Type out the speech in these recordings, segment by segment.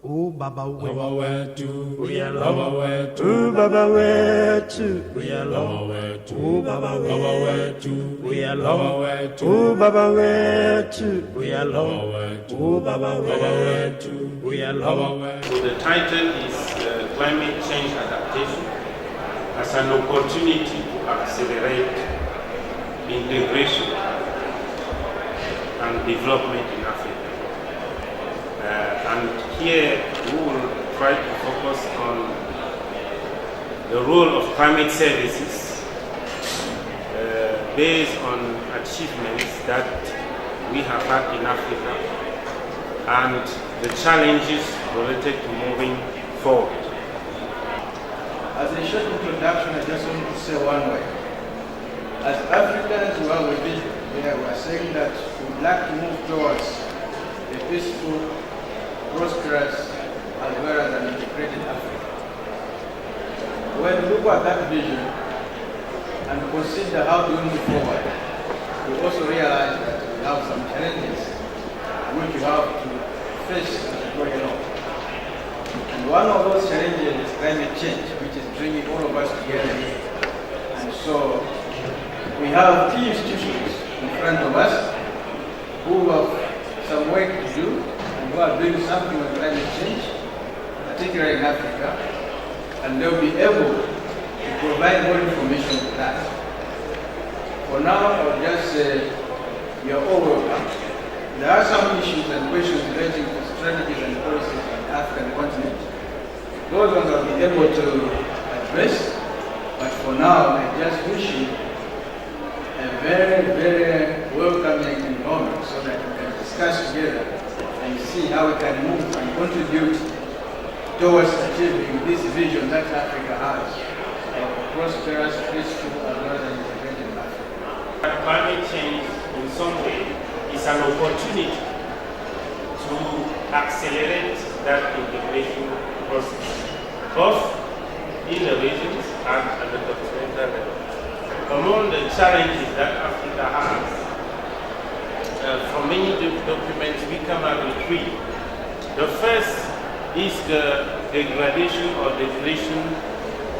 Oh Baba we, Baba wetu, we are Baba Lord. wetu, Oh Baba wetu, we are Baba Lord. wetu, Oh Baba Baba wetu, we are Baba Lord. wetu, Oh Baba wetu, we are Baba Lord. wetu, Oh Baba Baba wetu, we are Baba Lord. wetu. So the title is Climate Change Adaptation as an opportunity to accelerate integration and development in Africa. And here we will try to focus on the role of climate services based on achievements that we have had in Africa and the challenges related to moving forward. As a short introduction, I just want to say one way. As Africans, we have a vision. We are saying that we would like to move towards a peaceful, prosperous, as well as an integrated Africa. When we look at that vision and consider how to move forward, we also realize that we have some challenges which we have to face as we go along. And one of those challenges is climate change, which is bringing all of us together here. And so we have key institutions in front of us who have some work to do and who are doing something on climate change, particularly in Africa, and they'll be able to provide more information to that. For now, I would just say we are all welcome. There are some issues and questions relating to strategies and policies on the African continent. Those ones I'll be able to address, but for now, I just wish you a very, very welcoming environment so that we can discuss together and see how we can move and contribute towards achieving this vision that Africa has of a prosperous, peaceful, and well integrated Africa. Climate change, in some way, is an opportunity to accelerate that integration process, both in the regions and at the continental level. Among the challenges that Africa has, from many documents we come up with three. The first is the degradation or depletion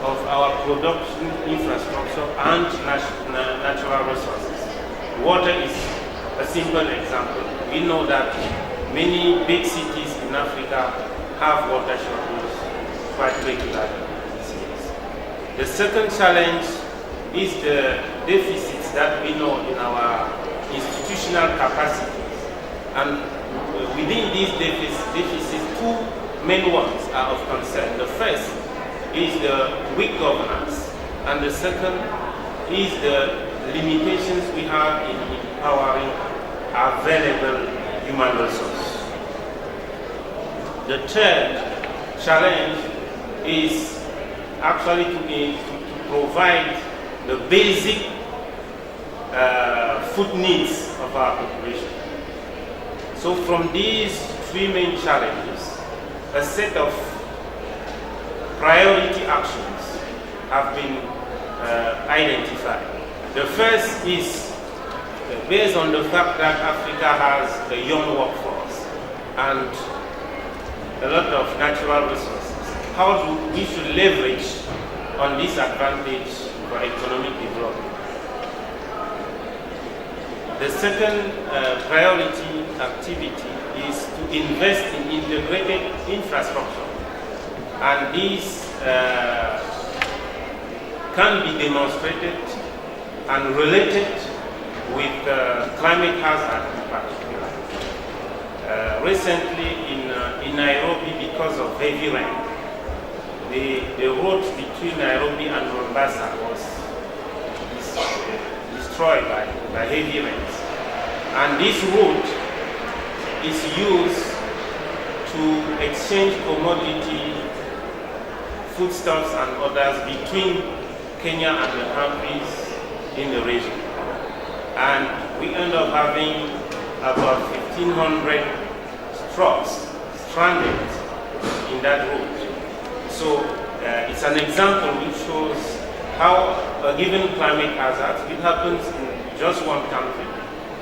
of our production infrastructure and natural resources. Water is a simple example. We know that many big cities in Africa have water shortages quite regularly. The second challenge is the deficits that we know in our institutional capacities. And within these deficits, two main ones are of concern. The first is the weak governance, and the second is the limitations we have in empowering available human resources. The third challenge is actually to provide the basic food needs of our population. So from these three main challenges, a set of priority actions have been identified. The first is based on the fact that Africa has a young workforce and a lot of natural resources. How do we should leverage on this advantage for economic development? The second priority activity is to invest in integrated infrastructure, and these can be demonstrated and related with climate hazard in particular. Recently in Nairobi, because of heavy rain, the road between Nairobi and Mombasa was destroyed by heavy rains. And this route is used to exchange commodity, foodstuffs and others between Kenya and the countries in the region. And we end up having about 1,500 trucks stranded in that route. So it's an example which shows how a given climate hazard, it happens in just one country,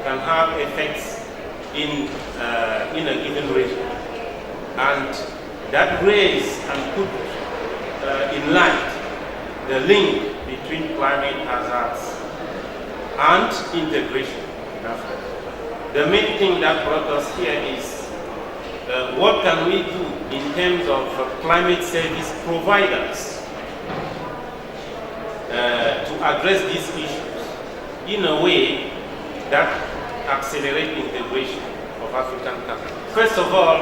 can have effects in a given region. And that raise and put in light the link between climate hazards and integration in Africa. The main thing that brought us here is what can we do in terms of climate service providers to address these issues in a way that accelerates integration of African countries. First of all,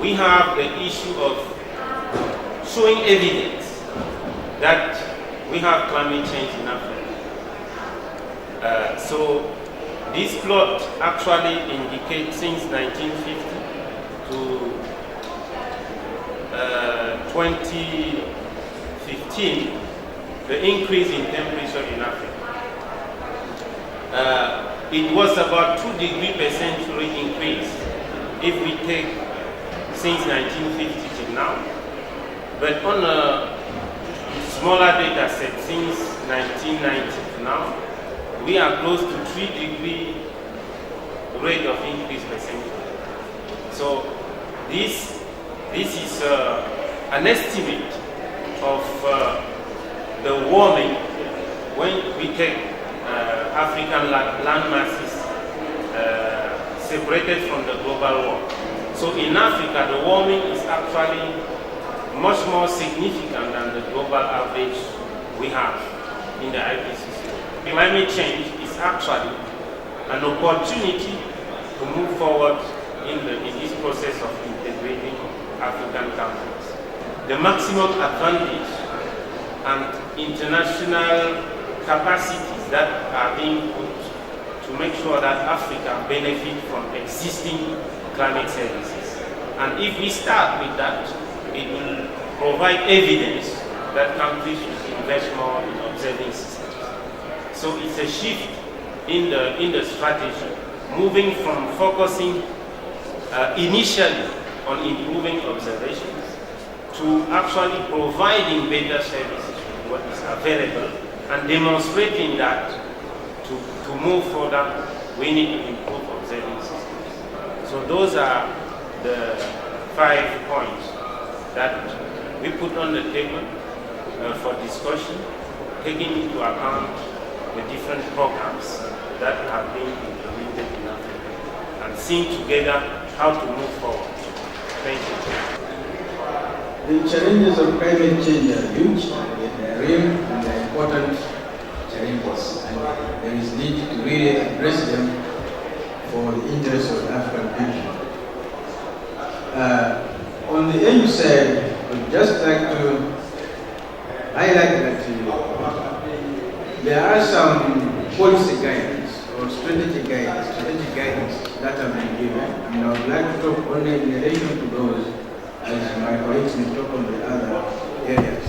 we have the issue of showing evidence that we have climate change in Africa. So this plot actually indicates since 1950 to 2015 the increase in temperature in Africa. It was about 2 degrees per century increase if we take since 1950 till now. But on a smaller data set since 1990 to now, we are close to 3 degree rate of increase per century. So this is an estimate of the warming when we take African land masses separated from the global warming. So in Africa, the warming is actually much more significant than the global average we have in the IPCC. Climate change is actually an opportunity to move forward in this process of integrating African countries. The maximum advantage and international capacities that are being put to make sure that Africa benefits from existing climate services. And if we start with that, it will provide evidence that countries should invest more in observing systems. So it's a shift in the strategy, moving from focusing initially on improving observations to actually providing better services with what is available and demonstrating that to move further, we need to improve observing systems. So those are the 5 points that we put on the table for discussion, taking into account the different programs that have been implemented in Africa and seeing together how to move forward. Thank you. The challenges of climate change are huge, and they are real, and they are important challenges, and there is need to really address them for the interests of the African people. On the AU side, I would just like to highlight that there are some policy guidance or strategic guidance that have been given, and I would like to talk only in relation to those, as my colleagues may talk on the other areas.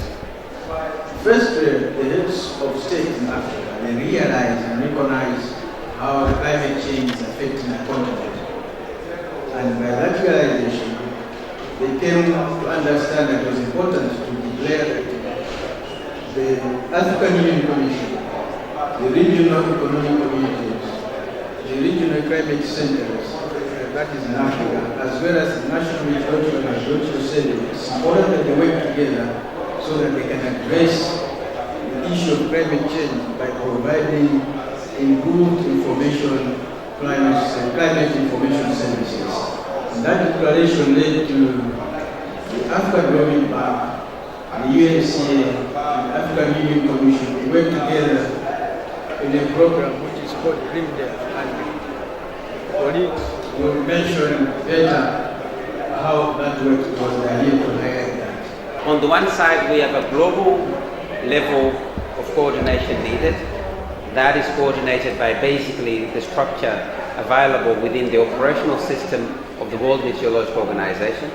First, the heads of state in Africa, they realize and recognize how the climate change is affecting the continent. And by that realization, they came to understand that it was important to declare that the African Union Commission, the regional economic communities, the regional climate centers, that is in Africa, as well as the national meteorological and hydrological service, it's important that they work together so that they can address the issue of climate change by providing improved information, climate information services. And that declaration led to the African Development Bank, the UNCA, the African Union Commission. They work together in a program which is called Green Debt. And colleagues will mention better how that works because they are here to highlight that. On the one side, we have a global level of coordination needed. That is coordinated by basically the structure available within the operational system of the World Meteorological Organization.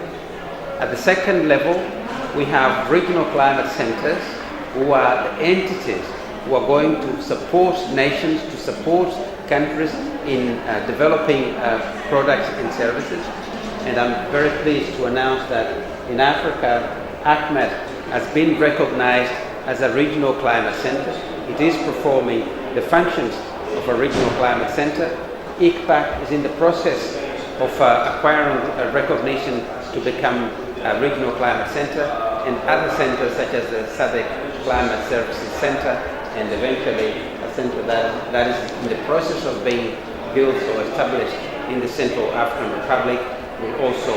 At the second level, we have regional climate centers who are the entities who are going to support nations, to support countries in developing products and services. And I'm very pleased to announce that in Africa, ACMAD has been recognized as a regional climate center. It is performing the functions of a regional climate center. ICPAC is in the process of acquiring recognition to become a regional climate center, and other centers such as the SADC Climate Services Center, and eventually a center that is in the process of being built or established in the Central African Republic will also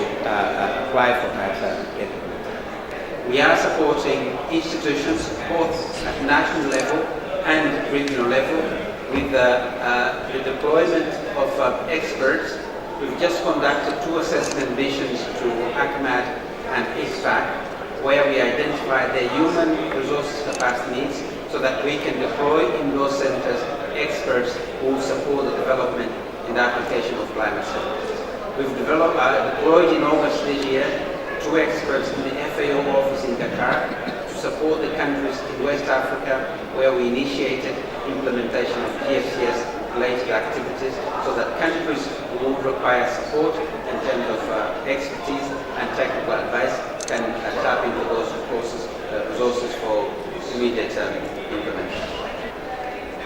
apply for that capability. We are supporting institutions both at national level and regional level with the deployment of experts. We've just conducted 2 assessment missions to ACMAD and ISPAC, where we identified their human resources capacity needs so that we can deploy in those centers experts who will support the development and the application of climate services. We've deployed in August this year 2 experts in the FAO office in Dakar to support the countries in West Africa where we initiated implementation of GFCS-related activities so that countries who require support in terms of expertise and technical advice can tap into those resources for immediate implementation.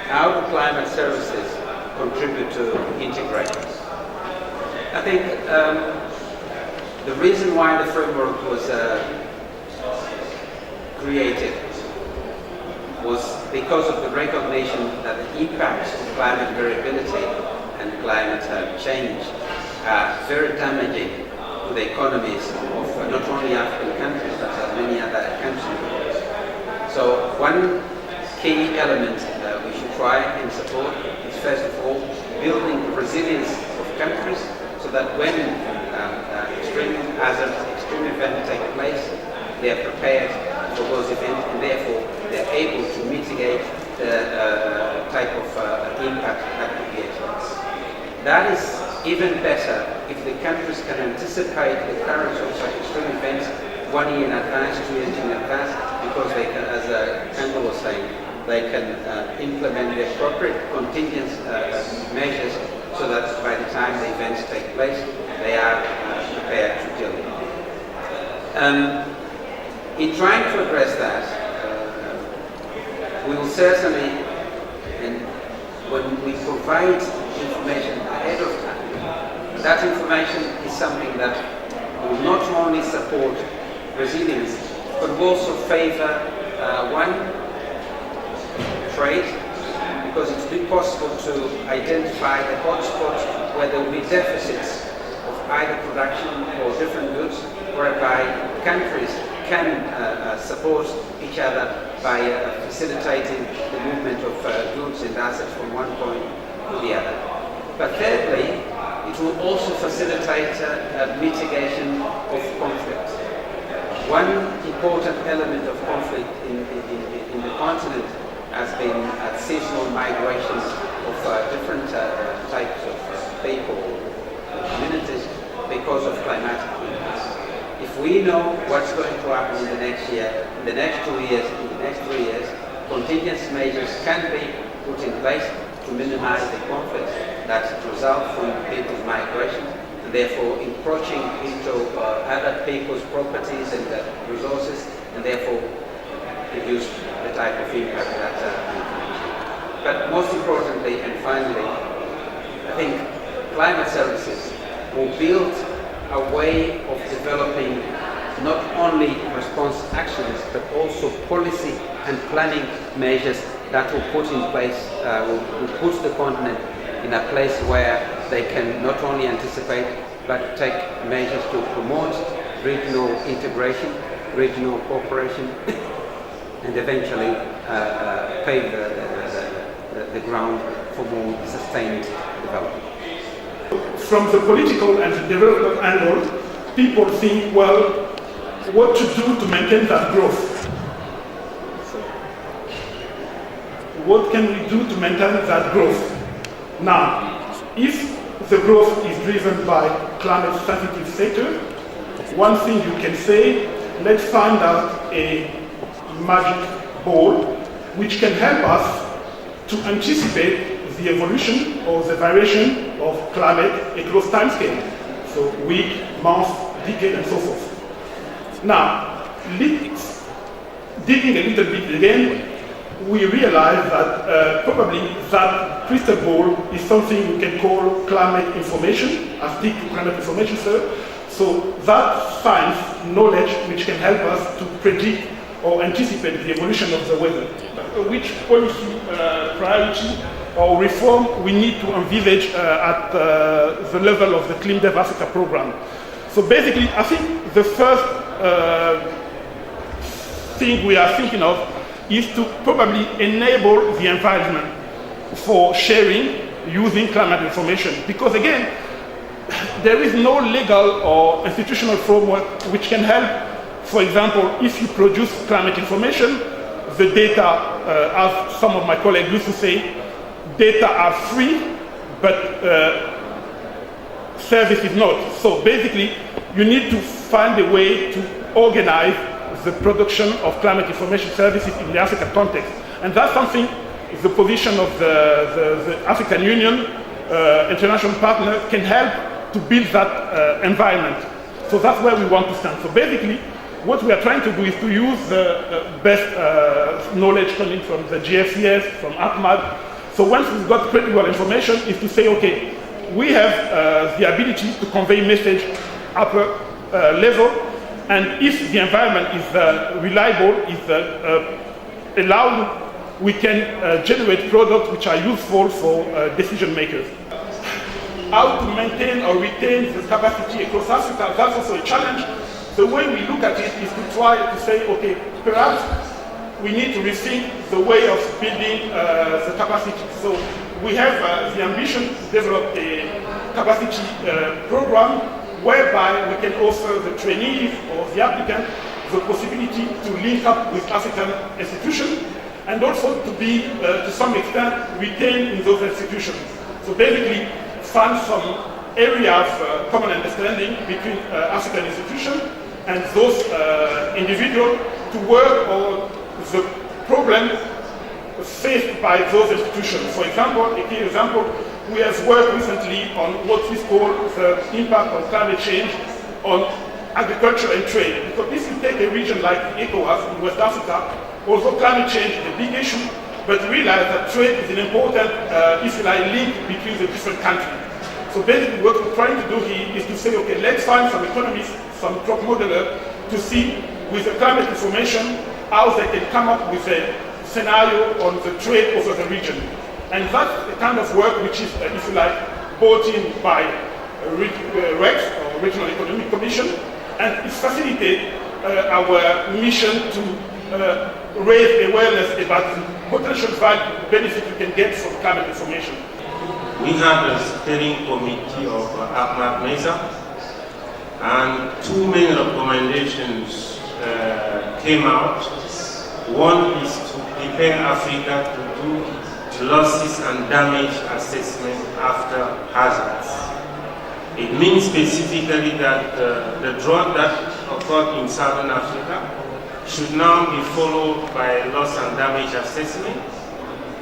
How do climate services contribute to integration? I think the reason why the framework was created was because of the recognition that the impacts of climate variability and climate change are very damaging to the economies of not only African countries but many other countries. So one key element that we should try and support is first of all building the resilience of countries so that when extreme hazards, extreme events take place, they are prepared for those events and therefore they're able to mitigate the type of impact that could be experienced. That is even better if the countries can anticipate the occurrence of such extreme events 1 year in advance, 2 years in advance, because they can, as Kendall was saying, they can implement the appropriate contingent measures so that by the time the events take place, they are prepared to deal with it. In trying to address that, we will certainly, and when we provide information ahead of time, that information is something that will not only support resilience, but will also favor one, trade, because it's been possible to identify the hotspots where there will be deficits of either production or different goods, whereby countries can support each other by facilitating the movement of goods and assets from one point to the other. But thirdly, it will also facilitate mitigation of conflict. One important element of conflict in the continent has been seasonal migrations of different types of people, communities, because of climatic impacts. If we know what's going to happen in the next year, in the next 2 years, in the next 3 years, contingency measures can be put in place to minimize the conflicts that result from people's migration, and therefore encroaching into other people's properties and resources, and therefore reduce the type of impact that But most importantly and finally, I think climate services will build a way of developing not only response actions but also policy and planning measures that will put in place, will put the continent in a place where they can not only anticipate but take measures to promote regional integration, regional cooperation, and eventually pave the ground for more sustained development. From the political and the development angle, people think, well, what to do to maintain that growth? What can we do to maintain that growth? Now, if the growth is driven by climate-sensitive sector, one thing you can say, let's find out a magic ball which can help us to anticipate the evolution or the variation of climate across time scale. So week, month, decade, and so forth. Now, digging a little bit again, we realized that probably that crystal ball is something we can call climate information, a stick to climate information, sir. So that science knowledge which can help us to predict or anticipate the evolution of the weather. Which policy priority or reform we need to envisage at the level of the Clean Dev Africa program. So basically, I think the first thing we are thinking of is to probably enable the environment for sharing using climate information. Because again, there is no legal or institutional framework which can help. For example, if you produce climate information, the data, as some of my colleagues used to say, data are free, but service is not. So basically, you need to find a way to organize the production of climate information services in the African context. And that's something the position of the African Union, international partner, can help to build that environment. So that's where we want to stand. So basically, what we are trying to do is to use the best knowledge coming from the GFCS, from ACMAD. So once we've got critical information, is to say, okay, we have the ability to convey message upper level, and if the environment is reliable, is allowed, we can generate products which are useful for decision makers. How to maintain or retain the capacity across Africa, that's also a challenge. The way we look at it is to try to say, okay, perhaps we need to rethink the way of building the capacity. So we have the ambition to develop a capacity program whereby we can offer the trainees or the applicant the possibility to link up with African institutions and also to be, to some extent, retained in those institutions. So basically, find some area of common understanding between African institutions and those individuals to work on the problem faced by those institutions. For example, a key example, we have worked recently on what is called the impact of climate change on agriculture and trade. Because if you take a region like ECOWAS in West Africa, although climate change is a big issue, but realize that trade is an important, if you like, link between the different countries. So basically what we're trying to do here is to say, okay, let's find some economists, some crop modelers, to see with the climate information how they can come up with a scenario on the trade over the region. And that's the kind of work which is, if you like, brought in by REX, or Regional Economic Commission, and it facilitates our mission to raise awareness about the potential value benefit you can get from climate information. We have a steering committee of ACMAD MESA, and two main recommendations came out. One is to prepare Africa to do losses and damage assessment after hazards. It means specifically that the drought that occurred in Southern Africa should now be followed by loss and damage assessment,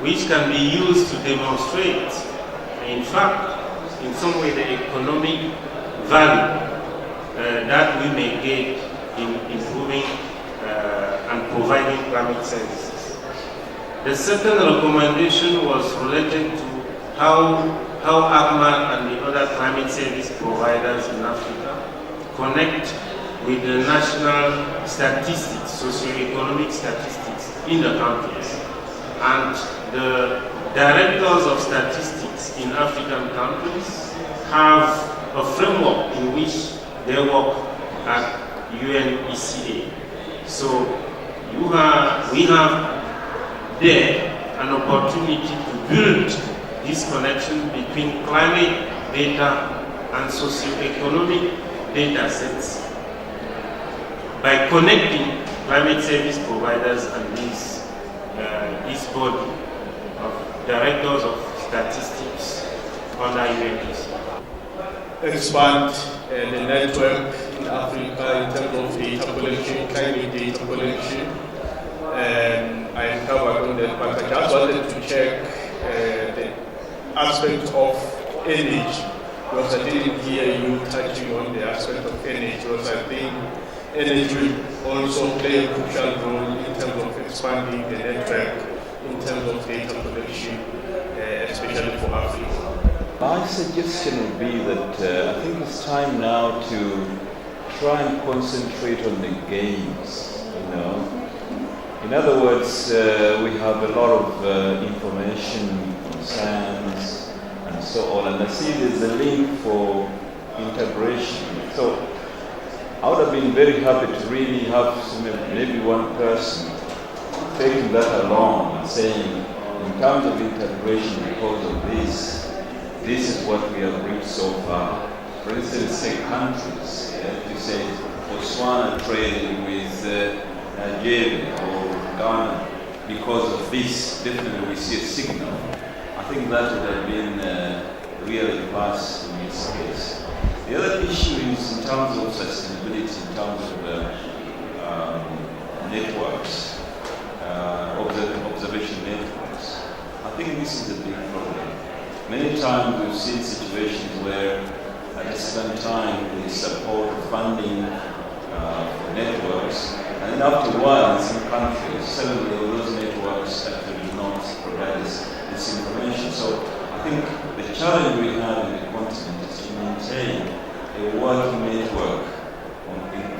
which can be used to demonstrate, in fact, in some way, the economic value that we may get in improving and providing climate services. The second recommendation was related to how ACMAD and the other climate service providers in Africa connect with the national statistics, socio-economic statistics in the countries. And the directors of statistics in African countries have a framework in which they work at UNECA. So we have there an opportunity to build this connection between climate data and socio-economic data sets by connecting climate service providers and this body of directors of statistics under UNECA. Expand the network in Africa in terms of data collection, climate data collection. I covered on that, but I just wanted to check the aspect of energy, because I didn't hear you touching on the aspect of energy, because I think energy will also play a crucial role in terms of expanding the network in terms of data collection, especially for Africa? My suggestion would be that I think it's time now to try and concentrate on the gains, you know. In other words, we have a lot of information from science and so on, and I see there's a link for integration. So I would have been very happy to really have maybe one person taking that along and saying, in terms of integration, because of this is what we have reached so far. For instance, say countries, you say Botswana trading with Nigeria or Ghana, because of this, definitely we see a signal. I think that would have been really plus in this case. The other issue is in terms of sustainability, in terms of networks, observation networks. I think this is a big problem. Many times we've seen situations where at the same time we support funding for networks, and then after a while in some countries, suddenly those networks actually do not provide this information. So I think the challenge we have in the continent is to maintain a working network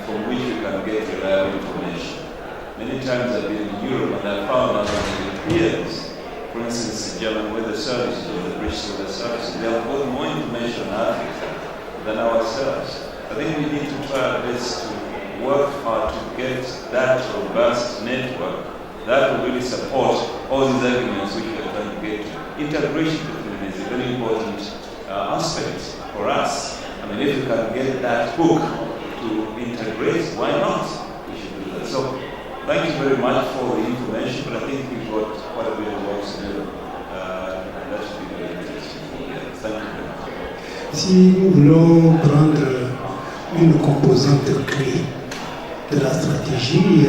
from which we can get reliable information. Many times I've been in Europe and I found that when the Europeans, for instance, the German Weather Services or the British Weather Services, they have got more information on Africa than ourselves. I think we need to try our best to work hard to get that robust network that will really support all these arguments which we are trying to get to. Integration is a very important aspect for us. I mean, if we can get that hook to integrate, why not? We should do that. So, thank you very much for the information, but I think we've got quite a bit of work to do. And that should be very interesting for you. Thank you very much. Si nous voulons prendre une composante clé de la stratégie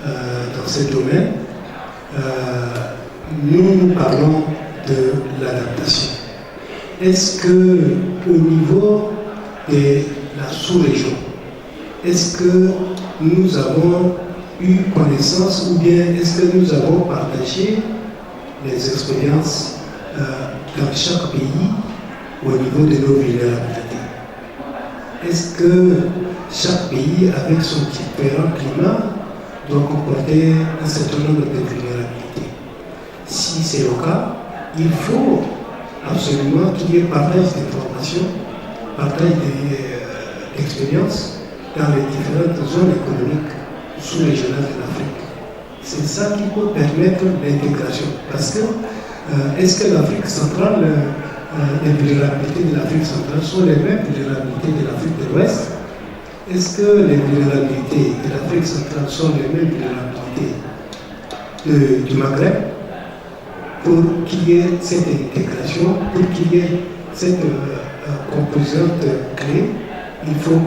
dans ce domaine, nous parlons de l'adaptation. Est-ce que au niveau de la sous-région, est-ce que nous avons eu connaissance ou bien est-ce que nous avons partagé les expériences dans chaque pays au niveau de nos vulnérabilités? Est-ce que chaque pays, avec son différent climat, doit comporter un certain nombre de vulnérabilités? Si c'est le cas, il faut absolument qu'il y ait partage d'informations, partage d'expériences dans les différentes zones économiques sous-régionales de l'Afrique. C'est ça qui peut permettre l'intégration. Parce que, est-ce que l'Afrique centrale, les vulnérabilités de l'Afrique centrale sont les mêmes vulnérabilités de l'Afrique de l'Ouest? Est-ce que les vulnérabilités de l'Afrique centrale sont les mêmes vulnérabilités du Maghreb? Pour qu'il y ait cette intégration, pour qu'il y ait cette composante clé, il faut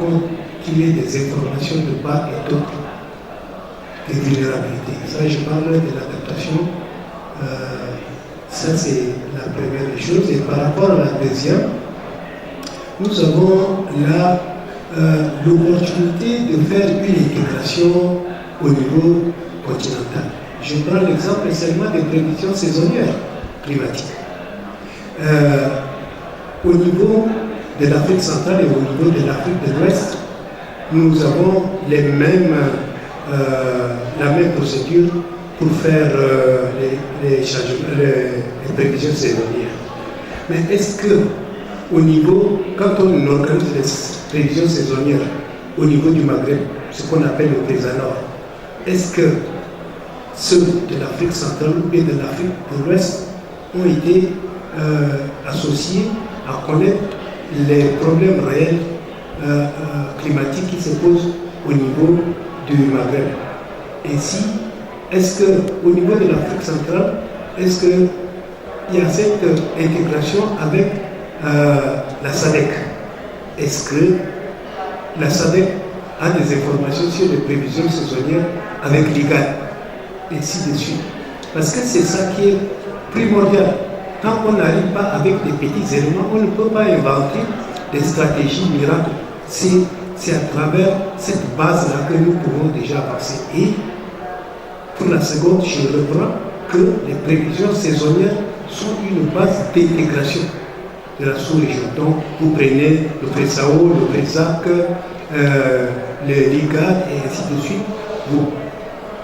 qu'il y ait des informations de part et d'autre des vulnérabilités. Ça, je parle de l'adaptation. Ça, c'est la première des choses. Et par rapport à la deuxième, nous avons là l'opportunité de faire une intégration au niveau continental. Je prends l'exemple seulement des prévisions saisonnières climatiques. Au niveau de l'Afrique centrale et au niveau de l'Afrique de l'Ouest, nous avons la même procédure pour faire les prévisions saisonnières. Mais est-ce que, au niveau, quand on organise les prévisions saisonnières au niveau du Maghreb, ce qu'on appelle le Pays Nord, est-ce que ceux de l'Afrique centrale ou bien de l'Afrique de l'Ouest ont été associés à connaître les problèmes réels climatiques qui se posent au niveau du Maghreb? Et si, est-ce qu'au niveau de l'Afrique centrale, est-ce qu'il y a cette intégration avec la SADC? Est-ce que la SADC a des informations sur les prévisions saisonnières avec l'IGAD? Et ainsi de suite. Parce que c'est ça qui est primordial. Tant qu'on n'arrive pas avec des petits éléments, on ne peut pas inventer des stratégies miracles. C'est à travers cette base-là que nous pouvons déjà avancer. Et pour la seconde, je reprends, que les prévisions saisonnières sont une base d'intégration de la sous-région. Donc, vous prenez le Pré-Sao, le Pré-Sac, le Ligad et ainsi de suite. Vous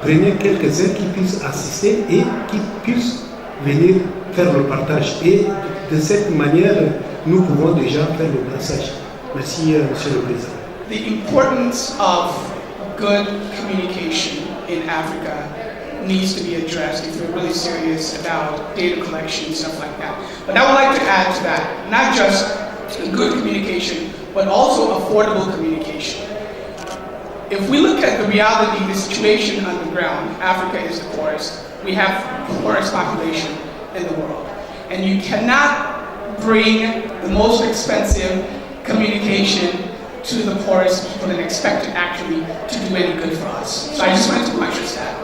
prenez quelques-uns qui puissent assister et qui puissent venir faire le partage. Et de cette manière, nous pouvons déjà faire le brassage. Merci, Monsieur le Président. The importance of good communication in Africa needs to be addressed if we're really serious about data collection and stuff like that. But I would like to add to that, not just good communication, but also affordable communication. If we look at the reality, the situation on the ground, Africa is the poorest. We have the poorest population in the world. And you cannot bring the most expensive communication to the poorest people and expect it actually to do any good for us. So I just wanted to buttress that.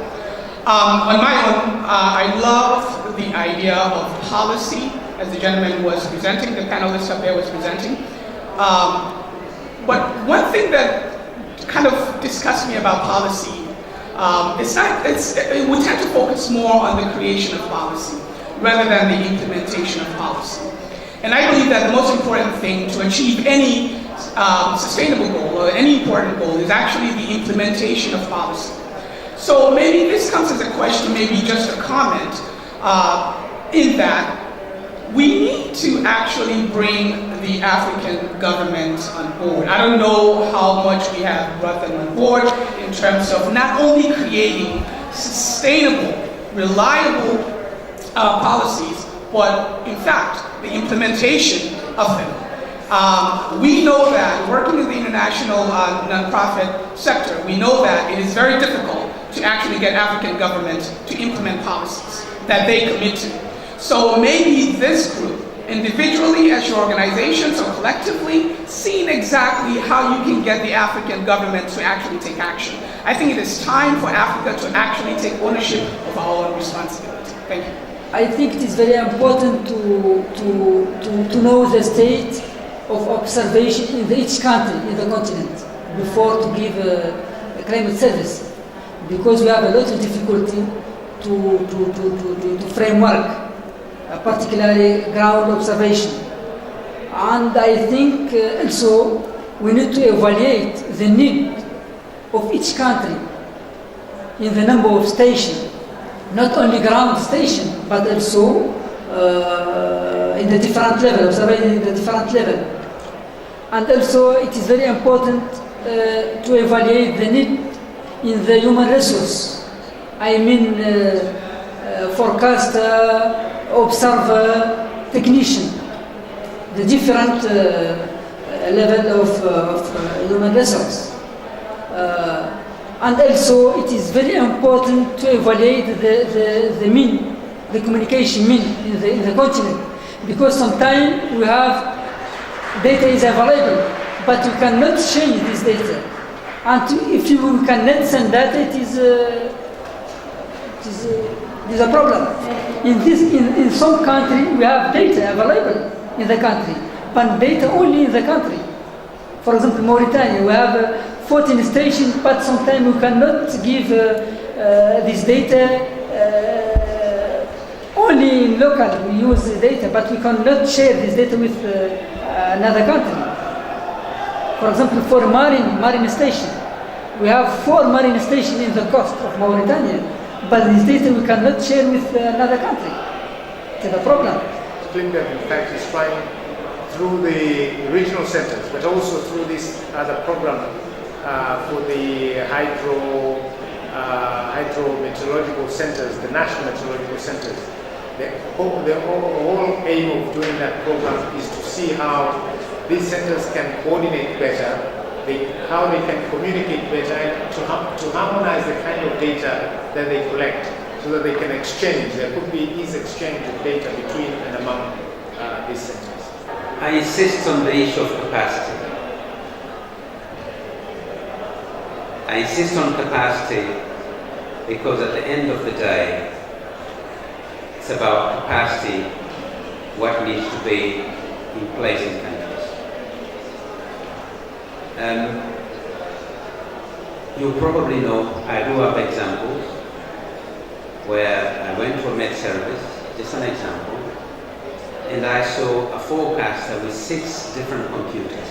On my own, I love the idea of policy, as the gentleman was presenting, the panelist up there was presenting. But one thing that kind of disgusts me about policy, we tend to focus more on the creation of policy rather than the implementation of policy. And I believe that the most important thing to achieve any sustainable goal or any important goal is actually the implementation of policy. So maybe this comes as a question, maybe just a comment, in that we need to actually bring the African government on board. I don't know how much we have brought them on board in terms of not only creating sustainable, reliable policies, but in fact, the implementation of them. We know that, working in the international nonprofit sector, we know that it is very difficult to actually get African governments to implement policies that they commit to. So maybe this group, individually as your organizations or collectively, seeing exactly how you can get the African government to actually take action. I think it is time for Africa to actually take ownership of our own responsibility. Thank you. I think it is very important to know the state of observation in each country, in the continent, before to give a climate service, because we have a lot of difficulty to framework, particularly ground observation. And I think also we need to evaluate the need of each country in the number of stations, not only ground station, but also in the different level, observation in the different level. And also it is very important to evaluate the need in the human resource. I mean forecaster, observer, technician, the different level of human resource. And also it is very important to evaluate the mean, the communication mean in the continent, because sometimes we have data is available, but you cannot change this data. And if you cannot send data, it is a problem. In some country, we have data available in the country, but data only in the country. For example, Mauritania, we have 14 stations, but sometimes we cannot give this data only local. We use the data, but we cannot share this data with another country. For example, for marine station, we have 4 marine stations in the coast of Mauritania, but this data we cannot share with another country. It's a problem. Compte, in fact, is trying through the regional centers, but also through this other program for the hydrometeorological centers, the national meteorological centers. The whole aim of doing that program is to see how these centers can coordinate better, how they can communicate better, and to harmonize the kind of data that they collect, so that they can exchange. There could be easy exchange of data between and among these centers. I insist on the issue of capacity. I insist on capacity because at the end of the day, it's about capacity, what needs to be in place in countries. You probably know, I do have examples. where I went for med service, just an example, and I saw a forecaster with 6 different computers.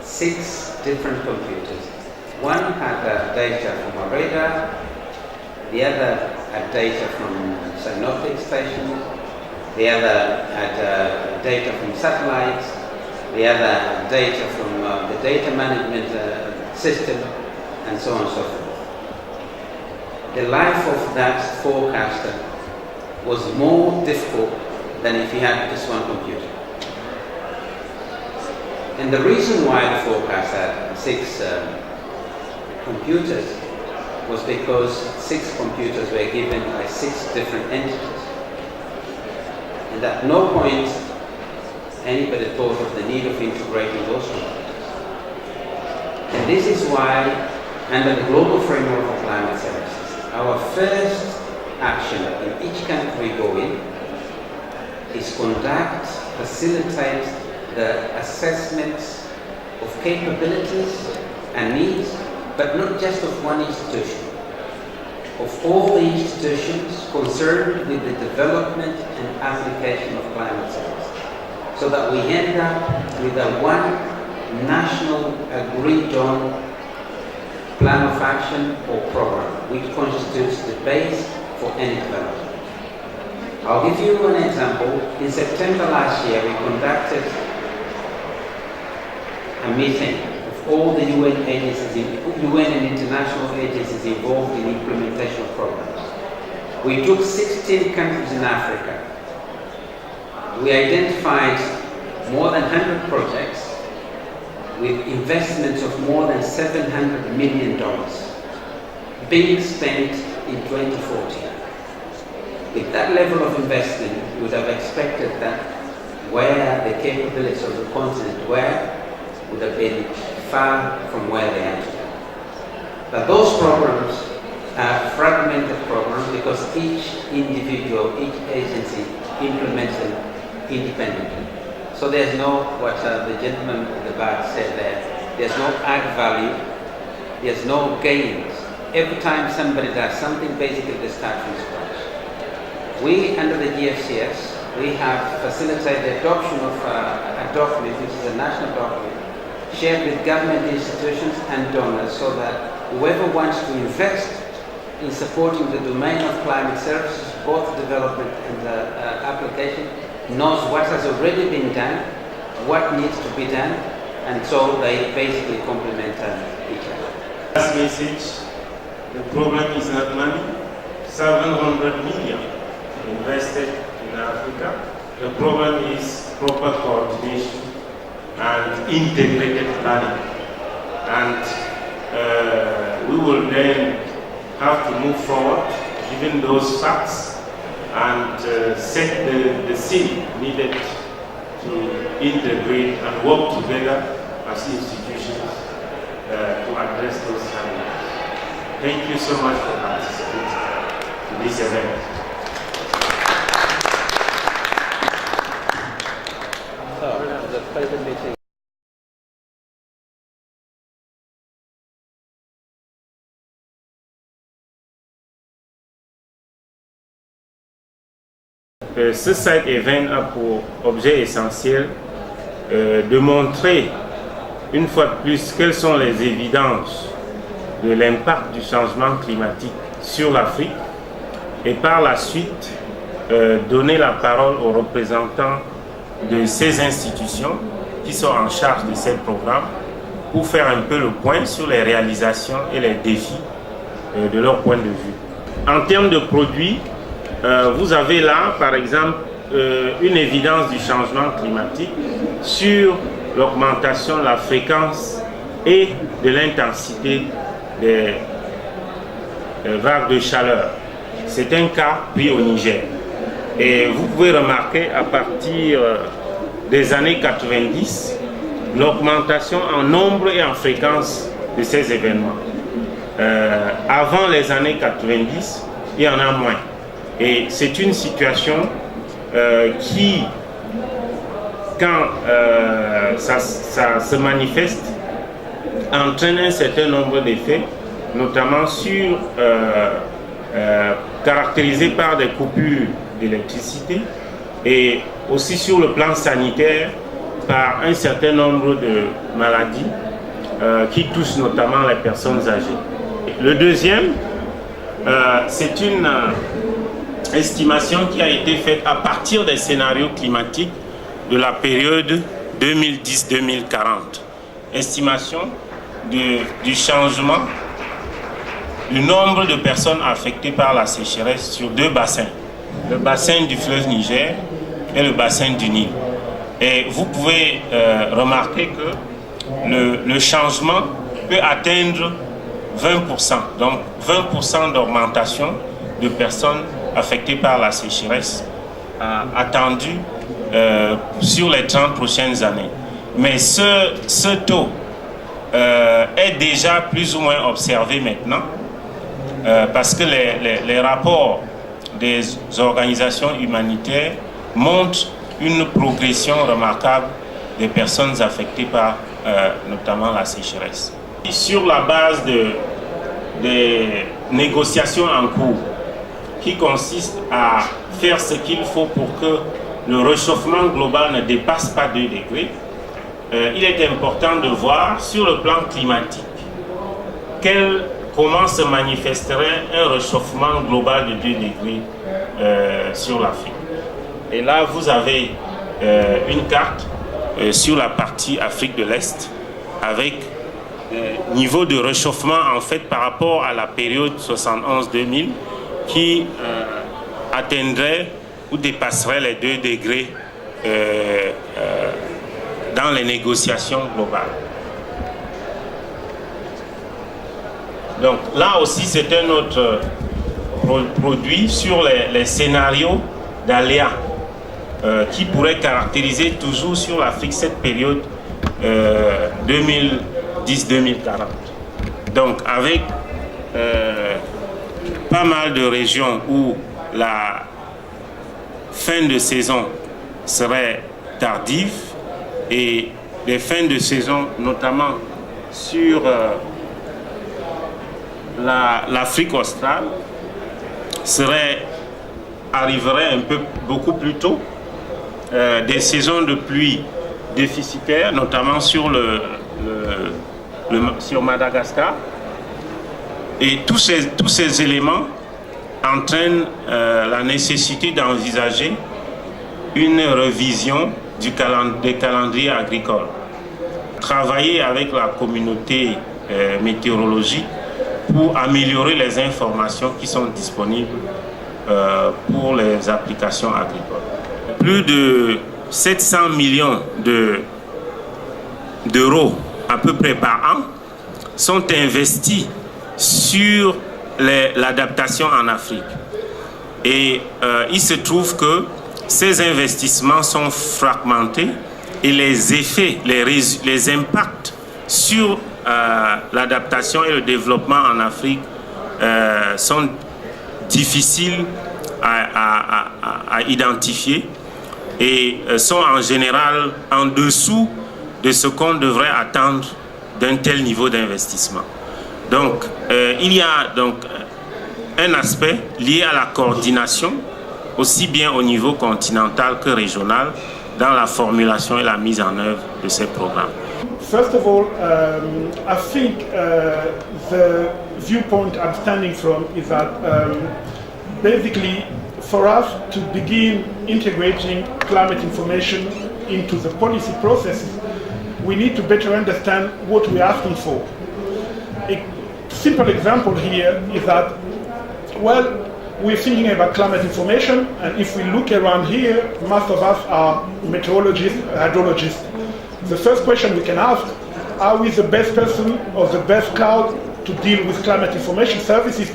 6 different computers. One had data from a radar, the other had data from synoptic stations, the other had data from satellites, the other had data from the data management system, and so on and so forth. The life of that forecaster was more difficult than if he had just one computer. And the reason why the forecaster had 6 computers was because 6 computers were given by 6 different entities. And at no point anybody thought of the need of integrating those computers. And this is why, under the global framework of climate services, our first action in each country we go in is conduct, facilitate the assessments of capabilities and needs, but not just of one institution, of all the institutions concerned with the development and application of climate science, so that we end up with a one national agreed-on plan of action or program, which constitutes the base for any development. I'll give you an example. In September last year, we conducted a meeting of all the UN agencies, UN and international agencies involved in implementation of programs. We took 16 countries in Africa. We identified more than 100 projects with investments of more than $700 million being spent in 2014. With that level of investment, you would have expected that where the capabilities of the continent were, would have been far from where they are today. But those programs are fragmented programs because each individual, each agency implements them independently. So there's no, what the gentleman at the back said there, there's no add value, there's no gains. Every time somebody does something, basically they start from scratch. We, under the GFCS, we have facilitated the adoption of a document, which is a national document, shared with government institutions and donors, so that whoever wants to invest in supporting the domain of climate services, both development and application, knows what has already been done, what needs to be done, and so they basically complement each other. Last message, the problem is not money. 700 million invested in Africa. The problem is proper coordination and integrated planning. And we will then have to move forward, given those facts, and set the scene needed to integrate and work together as institutions to address those challenges. Thank you so much for participating in this event. So, the present meeting. Ce side event a pour objet essentiel de montrer une fois de plus quelles sont les évidences de l'impact du changement climatique sur l'Afrique et par la suite donner la parole aux représentants de ces institutions qui sont en charge de ces programmes pour faire un peu le point sur les réalisations et les défis de leur point de vue. En termes de produits, vous avez là, par exemple, une évidence du changement climatique sur l'augmentation de la fréquence et de l'intensité des vagues de chaleur. C'est un cas pris au Niger. Et vous pouvez remarquer à partir des années 90, l'augmentation en nombre et en fréquence de ces événements. Avant les années 90, il y en a moins. Et c'est une situation qui, quand ça se manifeste, entraîne un certain nombre d'effets, notamment sur caractérisée par des coupures d'électricité et aussi sur le plan sanitaire par un certain nombre de maladies qui touchent notamment les personnes âgées. Le deuxième, c'est une estimation qui a été faite à partir des scénarios climatiques de la période 2010-2040. Estimation du changement du nombre de personnes affectées par la sécheresse sur deux bassins, le bassin du fleuve Niger et le bassin du Nil. Et vous pouvez remarquer que le changement peut atteindre 20%, donc 20% d'augmentation de personnes affectées par la sécheresse attendue sur les 30 prochaines années. Mais ce taux est déjà plus ou moins observé maintenant parce que les rapports des organisations humanitaires montrent une progression remarquable des personnes affectées par notamment la sécheresse. Et sur la base des négociations en cours qui consistent à faire ce qu'il faut pour que le réchauffement global ne dépasse pas 2 degrés, il est important de voir sur le plan climatique comment se manifesterait un réchauffement global de 2 degrés sur l'Afrique. Et là, vous avez une carte sur la partie Afrique de l'Est avec niveau de réchauffement en fait par rapport à la période 71-2000 qui atteindrait ou dépasserait les 2 degrés dans les négociations globales. Donc là aussi c'est un autre produit sur les scénarios d'aléas qui pourrait caractériser toujours sur l'Afrique cette période 2010-2040. Donc avec pas mal de régions où la fin de saison serait tardive et les fins de saison notamment sur l'Afrique australe arriveraient beaucoup plus tôt, des saisons de pluie déficitaires notamment sur sur Madagascar, et tous ces éléments entraînent la nécessité d'envisager une révision des calendriers agricoles. Travailler avec la communauté météorologique pour améliorer les informations qui sont disponibles pour les applications agricoles. Plus de 700 millions d'euros à peu près par an sont investis sur l'adaptation en Afrique. Et il se trouve que ces investissements sont fragmentés et les effets, les impacts sur l'adaptation et le développement en Afrique sont difficiles à identifier et sont en général en dessous de ce qu'on devrait attendre d'un tel niveau d'investissement. Donc, il y a donc un aspect lié à la coordination, aussi bien au niveau continental que régional, dans la formulation et la mise en œuvre de ces programmes. First of all, I think the viewpoint I'm standing from is that basically for us to begin integrating climate information into the policy processes, we need to better understand what we're asking for. A simple example here is that, well, we're thinking about climate information, and if we look around here, most of us are meteorologists, hydrologists. The first question we can ask, are we the best person or the best crowd to deal with climate information services?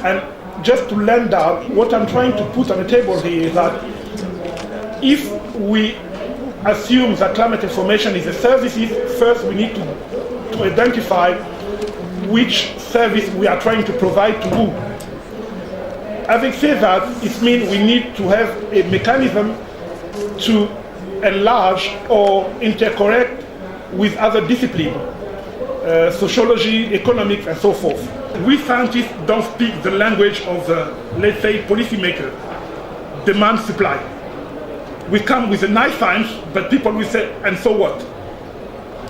And just to land out, what I'm trying to put on the table here is that if we assume that climate information is a service, first we need to identify which service we are trying to provide to who. Having said that, it means we need to have a mechanism to enlarge or interconnect with other disciplines. sociology, economics, and so forth. We scientists don't speak the language of the, let's say, policymaker, demand, supply. We come with a nice science, but people will say, and so what?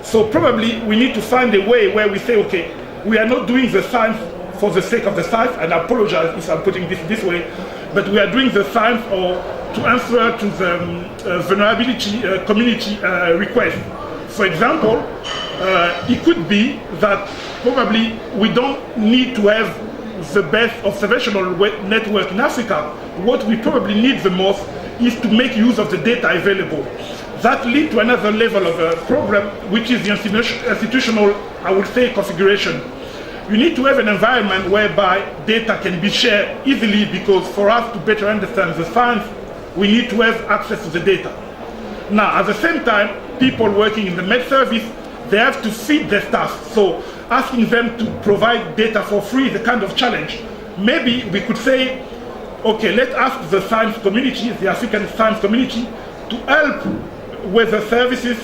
So probably we need to find a way where we say, okay, we are not doing the science for the sake of the science, and I apologize if I'm putting this way, but we are doing the science or to answer to the vulnerability community request. For example, it could be that probably we don't need to have the best observational network in Africa. What we probably need the most is to make use of the data available. That leads to another level of a problem, which is the institutional, I would say, configuration. You need to have an environment whereby data can be shared easily, because for us to better understand the science, we need to have access to the data. Now, at the same time, people working in the med service, they have to feed their staff. So asking them to provide data for free is a kind of challenge. Maybe we could say, okay, let's ask the science community, the African science community, to help weather services,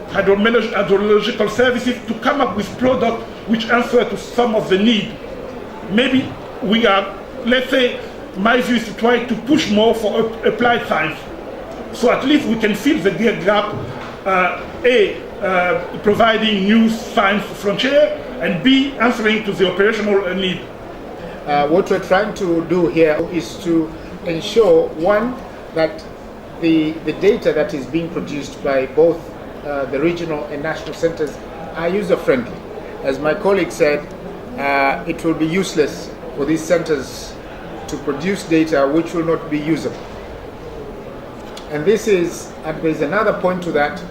hydrological services, to come up with products which answer to some of the need. Maybe we are, let's say, my view is to try to push more for applied science. So at least we can fill the gap, providing new science frontier, and B, answering to the operational need. What we're trying to do here is to ensure, one, that the data that is being produced by both the regional and national centers are user-friendly. As my colleague said, it will be useless for these centers to produce data which will not be usable. And there's another point to that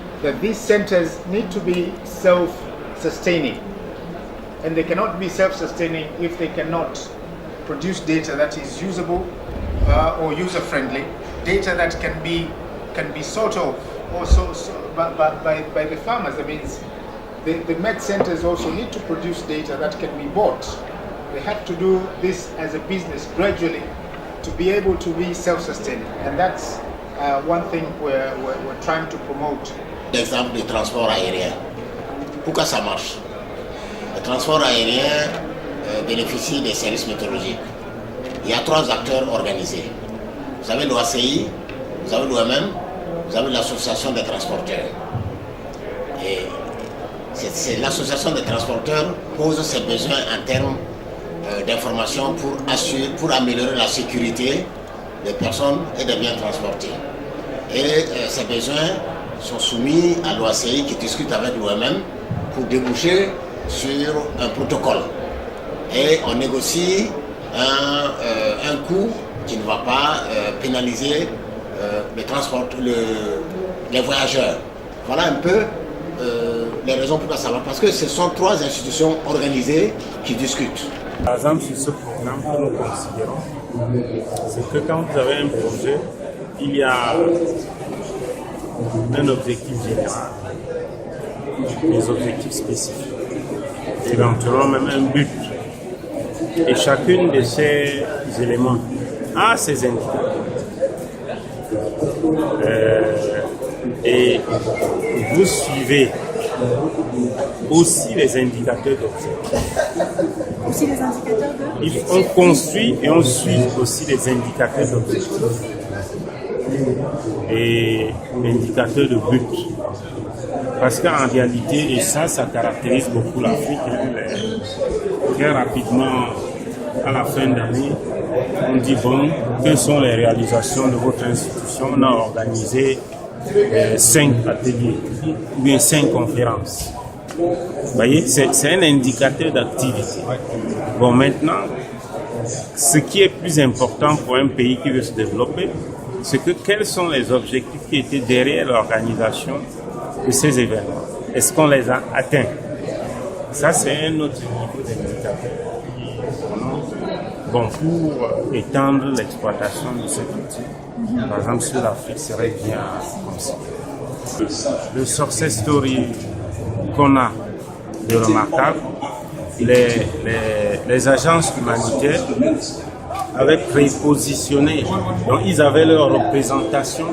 these centers need to be self-sustaining. And they cannot be self-sustaining if they cannot produce data that is usable or user-friendly, data that can be sought of also by the farmers. That means the med centers also need to produce data that can be bought. They have to do this as a business gradually to be able to be self-sustaining, and that's one thing we're trying to promote. L'exemple du transport aérien. Pourquoi ça marche? Le transport aérien bénéficie des services météorologiques. Il y a 3 acteurs organisés. Vous avez l'OACI, vous avez l'OMM, vous avez l'association des transporteurs. Et c'est l'association des transporteurs pose ses besoins en termes d'information pour améliorer la sécurité des personnes et des biens transportés. Et ces besoins sont soumis à l'OACI qui discute avec l'OMM pour déboucher sur un protocole. Et on négocie un coût qui ne va pas pénaliser les voyageurs. Voilà un peu les raisons pourquoi ça va. Parce que ce sont 3 institutions organisées qui discutent. Par exemple, sur ce programme que nous considérons, c'est que quand vous avez un projet, il y a un objectif général, des objectifs spécifiques, éventuellement même un but. Et chacun de ces éléments a ses indicateurs. Et vous suivez aussi les indicateurs d'objectifs. Aussi les indicateurs de... On construit et on suit aussi les indicateurs d'objectifs. Et indicateurs de but. Parce qu'en réalité, et ça caractérise beaucoup l'Afrique, très rapidement, à la fin d'année, on dit bon, quelles sont les réalisations de votre institution? On a organisé 5 ateliers, ou bien 5 conférences. Vous voyez, c'est un indicateur d'activité. Bon, maintenant, ce qui est plus important pour un pays qui veut se développer, c'est que quels sont les objectifs qui étaient derrière l'organisation de ces événements? Est-ce qu'on les a atteints? Ça, c'est un autre niveau d'indicateur. Bon, pour étendre l'exploitation de cet outil, par exemple sur l'Afrique, serait bien considéré. Le success story qu'on a de remarquable, les agences humanitaires avaient prépositionné, donc ils avaient leur représentation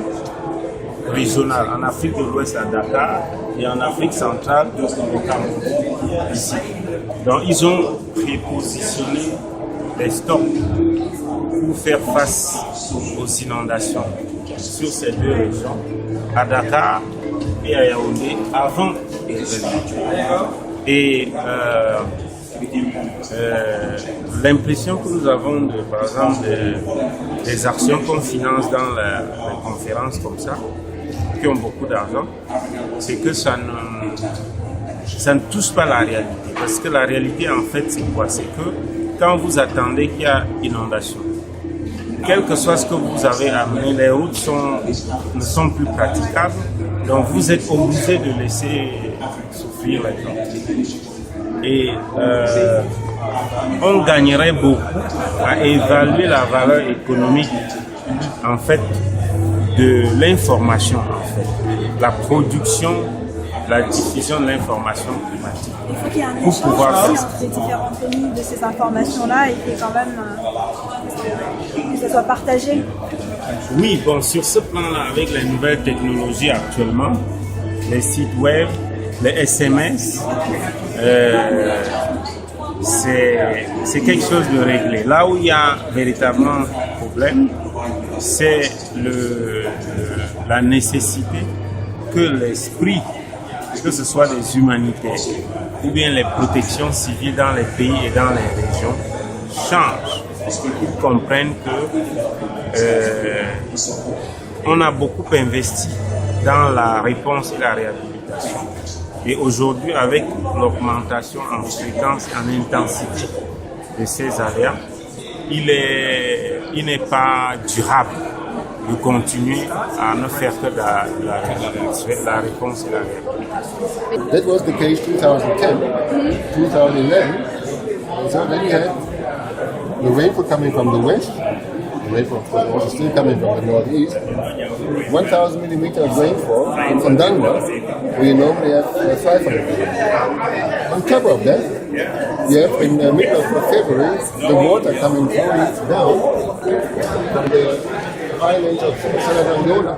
régionale en Afrique de l'Ouest à Dakar et en Afrique centrale au Cameroun. ici. Donc ils ont prépositionné des stocks pour faire face aux inondations sur ces deux régions, à Dakar et à Yaoundé, avant l'événement. Et l'impression que nous avons, par exemple, des actions qu'on finance dans les conférences comme ça, qui ont beaucoup d'argent, c'est que ça ne touche pas la réalité. Parce que la réalité, en fait, c'est quoi? C'est que quand vous attendez qu'il y a inondation, quel que soit ce que vous avez amené, les routes ne sont plus praticables, donc vous êtes obligé de laisser souffrir les gens. Et on gagnerait beaucoup à évaluer la valeur économique, en fait, de l'information, en fait, la production, la diffusion de l'information climatique. Il faut qu'il y ait un échange entre les différents pays de ces informations-là et que quand même que ça soit partagé. Oui, bon, sur ce plan-là, avec les nouvelles technologies actuellement, les sites web, les SMS, c'est quelque chose de réglé. Là où il y a véritablement un problème, c'est la nécessité que l'esprit, que ce soit des humanitaires ou bien les protections civiles dans les pays et dans les régions, changent. Ils comprennent que on a beaucoup investi dans la réponse et la réhabilitation. Et aujourd'hui, avec l'augmentation en fréquence et en intensité de ces aléas, il n'est pas durable de continuer à ne faire que la réponse et la réhabilitation. That was the case 2010, 2011. So then you had the rainfall coming from the west, the rainfall was also still coming from the northeast. 1,000 millimeters of rainfall from Dangba, where you normally have 500 millimeters. On top of that, you have in the middle of February the water coming flowing down from the highlands of Southern Angola.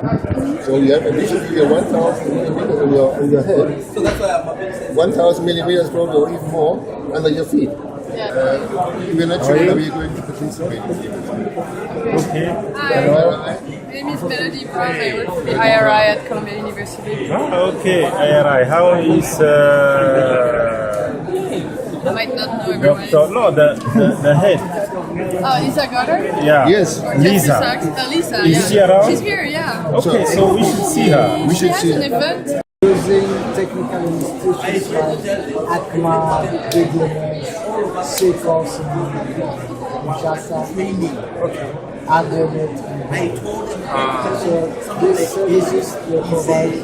So you have additionally 1,000 millimeters on your head, 1,000 millimeters probably or even more under your feet. We're not sure whether we're going to participate. Okay. My name is Melody Brown. I work for the IRI at Columbia University. Okay, IRI. How is I might not know everyone. No, the head. Oh, Lisa Goddard? Yeah. Yes. Lisa. Lisa, Is she around? She's here, yeah. Okay, so we should see her. We should see She has an her. event. Using technical institutions like ACMAD, deux, COP21, So these services will provide,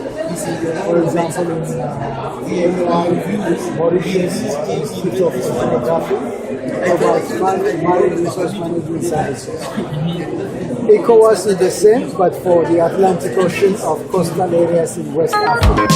for example, in Mauritius Institute of Photography, about marine resource management services. ECOWAS is the same, but for the Atlantic Ocean of coastal areas in West Africa.